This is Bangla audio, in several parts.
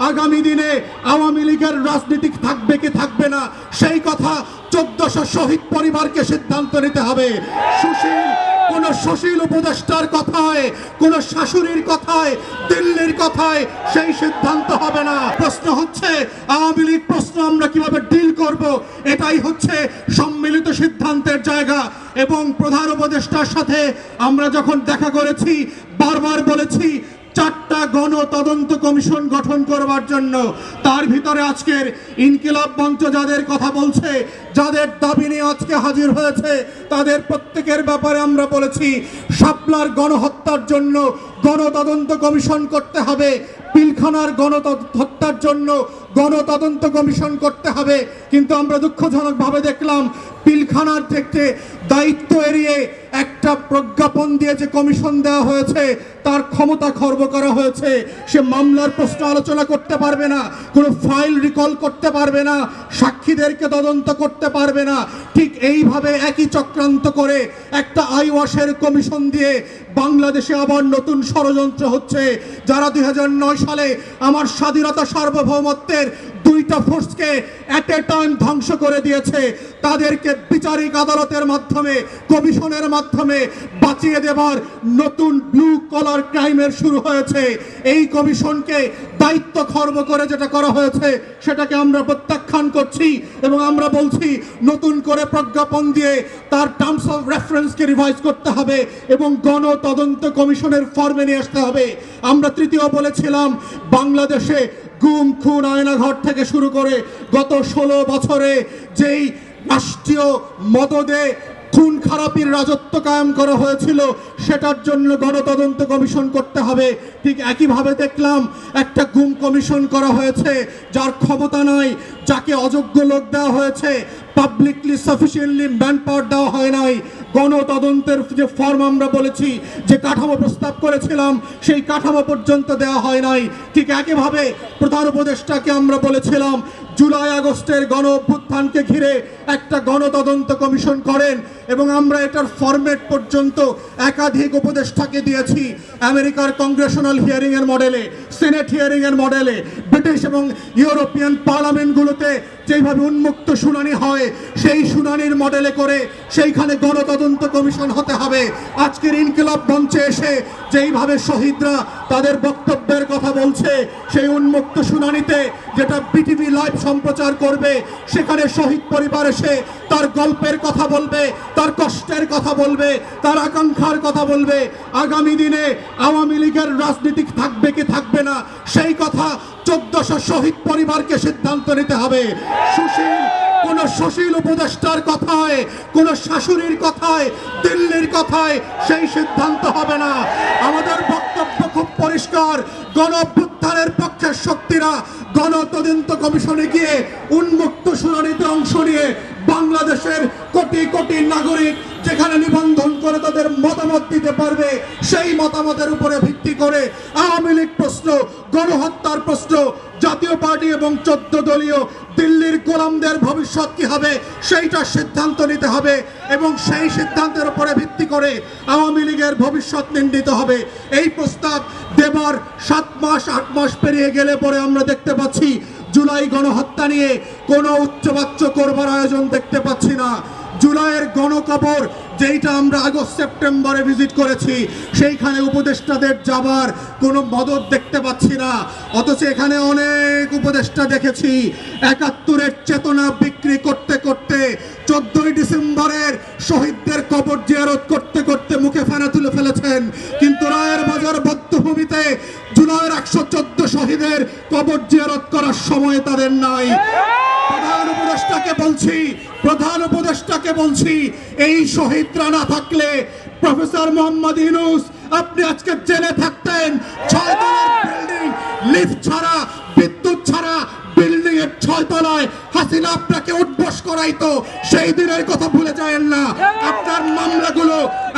আগামী দিনে আওয়ামী লীগের রাজনীতি থাকবে কি থাকবে না সেই কথা 1400 শহীদ পরিবারকে সিদ্ধান্ত নিতে হবে। কোন সুশীল উপদেষ্টার কথায়, কোন শাশুড়ির কথায়, দিল্লির কথায় সেই সিদ্ধান্ত হবে না। প্রশ্ন হচ্ছে আওয়ামী লীগ প্রশ্ন আমরা কিভাবে ডিল করব, এটাই হচ্ছে সম্মিলিত সিদ্ধান্তের জায়গা। এবং প্রধান উপদেষ্টার সাথে আমরা যখন দেখা করেছি বারবার বলেছি 4টা গণ তদন্ত কমিশন গঠন করবার জন্য। তার ভিতরে আজকের ইনকিলাব মঞ্চ যাদের কথা বলছে, যাদের দাবি নিয়ে আজকে হাজির হয়েছে, তাদের প্রত্যেকের ব্যাপারে আমরা বলেছি শাপলার গণহত্যার জন্য গণতদন্ত কমিশন করতে হবে, পিলখানার গণহত্যার জন্য গণতদন্ত কমিশন করতে হবে। কিন্তু আমরা দুঃখজনকভাবে দেখলাম পিলখানার থেকে দায়িত্ব এড়িয়ে একটা প্রজ্ঞাপন দিয়ে যে কমিশন দেওয়া হয়েছে তার ক্ষমতা খর্ব করা হয়েছে। সে মামলার প্রশ্ন আলোচনা করতে পারবে না, কোনো ফাইল রিকল করতে পারবে না, সাক্ষীদেরকে তদন্ত করতে পারবে না। ঠিক এইভাবে একই চক্রান্ত করে একটা আইওয়াশের কমিশন দিয়ে বাংলাদেশে আবার নতুন ষড়যন্ত্র হচ্ছে। যারা 2009 সালে আমার স্বাধীনতা সার্বভৌমত্বের 2টা ফোর্সকে এট এ টাইম ধ্বংস করে দিয়েছে, তাদেরকে বিচারিক আদালতের মাধ্যমে, কমিশনের মাধ্যমে বাঁচিয়ে দেবার নতুন ব্লু কলার ক্রাইমের শুরু হয়েছে। এই কমিশনকে দায়িত্ব খর্ব করে যেটা করা হয়েছে সেটাকে আমরা প্রত্যাখ্যান করছি এবং আমরা বলছি নতুন করে প্রজ্ঞাপন দিয়ে তার টার্মস অফ রেফারেন্সকে রিভাইজ করতে হবে এবং গণ তদন্ত কমিশনের ফর্মে নিয়ে আসতে হবে। আমরা তৃতীয় বলেছিলাম বাংলাদেশে গুম খুন আয়নাঘর থেকে শুরু করে গত 16 বছরে যেই রাষ্ট্রীয় মদদে খুন খারাপির রাজত্ব কায়েম করা হয়েছিল সেটার জন্য গণতদন্ত কমিশন করতে হবে। ঠিক একইভাবে দেখলাম একটা গুম কমিশন করা হয়েছে যার ক্ষমতা নাই, যাকে অযোগ্য লোক দেওয়া হয়েছে, পাবলিকলি সাফিসিয়েন্টলি ম্যান পাওয়ার দেওয়া হয় নাই। গণতদন্তের যে ফর্ম আমরা বলেছি, যে কাঠামো প্রস্তাব করেছিলাম সেই কাঠামো পর্যন্ত দেওয়া হয় নাই। ঠিক একইভাবে প্রধান উপদেষ্টাকে আমরা বলেছিলাম জুলাই আগস্টের গণ অভ্যুত্থানকে ঘিরে একটা গণতদন্ত কমিশন করেন এবং আমরা এটার ফরম্যাট পর্যন্ত একাধিক উপদেষ্টাকে দিয়েছি। আমেরিকার কংগ্রেশনাল হিয়ারিং এর মডেলে, সিনেট হিয়ারিং এর মডেলে, ব্রিটিশ এবং ইউরোপিয়ান পার্লামেন্টগুলোতে যেভাবে উন্মুক্ত শুনানি হয় সেই শুনানির মডেলে করে সেইখানে গণতদন্ত কমিশন হতে হবে। আজকের ইনকিলাব মঞ্চে এসে যেইভাবে শহীদরা তাদের বক্তব্যের কথা বলছে, সেই উন্মুক্ত শুনানিতে যেটা বিটিভি লাইভ সম্প্রচার করবে সেখানে শহীদ পরিবার এসে তার গল্পের কথা বলবে, তার কষ্টের কথা বলবে, তার আকাঙ্ক্ষার কথা বলবে। আগামী দিনে আওয়ামী লীগের রাজনীতি থাকবে কি থাকবে না সেই কথা 1400 শহীদ পরিবারকে সিদ্ধান্ত নিতে হবে। কোন সুশীল উপদেষ্টার কথায়, কোন শাশুড়ির কথায়, দিল্লির কথায় সেই সিদ্ধান্ত হবে না। আমাদের বক্তব্য খুব পরিষ্কার, গণ অভ্যুত্থানের পক্ষের শক্তিরা গণতদন্ত কমিশনে গিয়ে উন্মুক্ত শুনানিতে অংশ নিয়ে বাংলাদেশের কোটি কোটি নাগরিক যেখানে নিবন্ধন করে তাদের মতামত দিতে পারবে, সেই মতামতের উপরে ভিত্তি করে আওয়ামী লীগ প্রশ্ন, গণহত্যার প্রশ্ন, জাতীয় পার্টি এবং 14 দলীয় দিল্লির গোলামদের ভবিষ্যৎ কি হবে সেইটার সিদ্ধান্ত নিতে হবে এবং সেই সিদ্ধান্তের উপরে ভিত্তি করে আওয়ামী লীগের ভবিষ্যৎ নির্ণীত হবে। এই প্রস্তাব দেবার 7 মাস 8 মাস পেরিয়ে গেলে পরে আমরা দেখতে পাচ্ছি জুলাই গণহত্যা নিয়ে কোনো উচ্চবাচ্য করবার আয়োজন দেখতে পাচ্ছি না। জুলাইয়ের গণকবর যেইটা আমরা আগস্ট সেপ্টেম্বরে ভিজিট করেছি সেইখানে উপদেষ্টাদের যাবার কোনো মদত দেখতে পাচ্ছি না। অথচ এখানে অনেক উপদেষ্টা দেখেছি 71-এর চেতনা বিক্রি করতে করতে 14ই ডিসেম্বরের শহীদদের কবর জিয়ারত করতে করতে মুখে ফেনা তুলে ফেলেছেন, কিন্তু রায়ের বাজার বধ্যভূমিতে জুলাইয়ের 114 শহীদের কবর জিয়ারত করার সময় তাদের নাই। প্রধান উপদেষ্টাকে বলছি এই শহীদরা না থাকলে প্রফেসর মোহাম্মদ ইউনূস আপনি আজকে জেলে থাকতেন। 6 তলার বিল্ডিং, লিফট ছাড়া, বিদ্যুৎ ছাড়া বিল্ডিং এর 6 তলায় হাসিনা আপনাকে উঠবস করাইতো, সেই দিনের কথা ভুলে যায়েন না।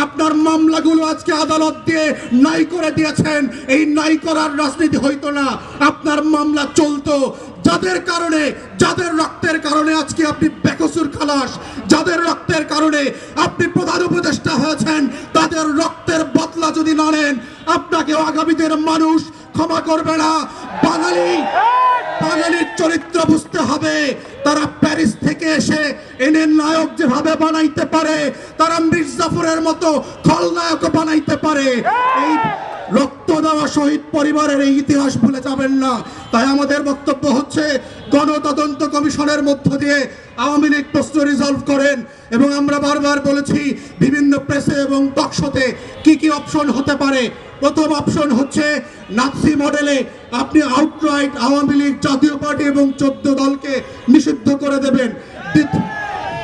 আপনার মামলাগুলো আজকে আদালত দিয়ে নাই করে দিয়েছেন, এই নাই করার রাজনীতি হইতো না, আপনার মামলা চলতো। যাদের কারণে, যাদের রক্তের কারণে আজকে আপনি বেকসুর খালাস, যাদের রক্তের কারণে আপনি প্রধান উপদেষ্টা হয়েছেন, তাদের রক্তের বদলা যদি না নেন আপনাকে আগামী দিনের মানুষ ক্ষমা করবে না। বাঙালি চরিত্র বুঝতে হবে। তারা প্যারিস থেকে এসে এনে নায়ক যেভাবে বানাইতে পারে, তারা মির্জাফরের মতো খলনায়ক বানাইতে পারে। এই রক্ত দেওয়া শহীদ পরিবারের এই ইতিহাস ভুলে যাবেন না। তাই আমাদের বক্তব্য হচ্ছে, গণতদন্ত কমিশনের মধ্য দিয়ে আওয়ামী লীগ প্রশ্ন রিজলভ করেন। এবং আমরা বারবার বলেছি বিভিন্ন প্রেসে এবং টকশোতে কি কি অপশন হতে পারে। প্রথম অপশন হচ্ছে নাৎসি মডেলে আপনি আউটরাইট আওয়ামী লীগ, জাতীয় পার্টি এবং 14 দলকে নিষিদ্ধ করে দেবেন।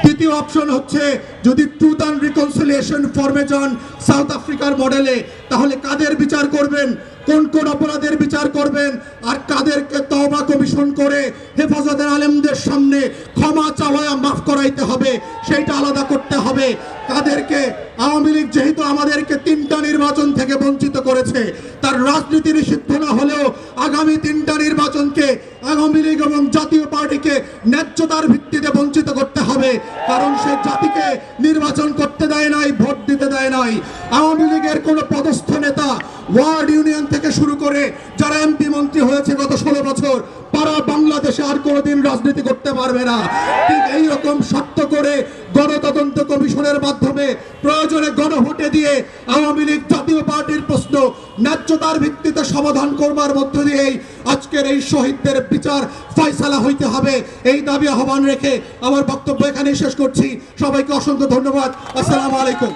দ্বিতীয় অপশন হচ্ছে যদি ট্রুথ অ্যান্ড রিকনসিলিয়েশন ফর্মে যান সাউথ আফ্রিকার মডেলে, তাহলে কাদের বিচার করবেন, কোন কোন অপরাধের বিচার করবেন, আর কাদেরকে তওবা কমিশন করে হেফাজতের আলেমদের সামনে ক্ষমা চাওয়া মাফ করাইতে হবে সেইটা আলাদা করতে হবে। কাদেরকে আওয়ামী লীগ যেহেতু আমাদেরকে 3টা নির্বাচন থেকে বঞ্চিত করেছে, তার রাজনীতি নিষিদ্ধ না হলেও আগামী 3টা নির্বাচনকে আওয়ামী লীগ এবং জাতীয় পার্টিকে ন্যায্যতার ভিত্তিতে বঞ্চিত করতে হবে। কারণ সে জাতিকে নির্বাচন করতে দেয় নাই, ভোট দিতে দেয় নাই। আওয়ামী লীগের কোনো পদস্থ নেতা ওয়ার্ড ইউনিয়ন থেকে শুরু করে যারা এমপি মন্ত্রী হয়েছে গত 16 বছর, তারা বাংলাদেশে আর কোনোদিন রাজনীতি করতে পারবে না। ঠিক এইরকম শর্ত করে গণতদন্ত কমিশনের মাধ্যমে প্রয়োজনে গণভোটে দিয়ে আওয়ামী লীগ, জাতীয় পার্টির প্রশ্ন ন্যায্যতার ভিত্তিতে সমাধান করবার মধ্য দিয়েই আজকের এই শহীদদের বিচার ফয়সালা হইতে হবে। এই দাবি আহ্বান রেখে আমার বক্তব্য এখানেই শেষ করছি। সবাইকে অসংখ্য ধন্যবাদ। আসসালামু আলাইকুম।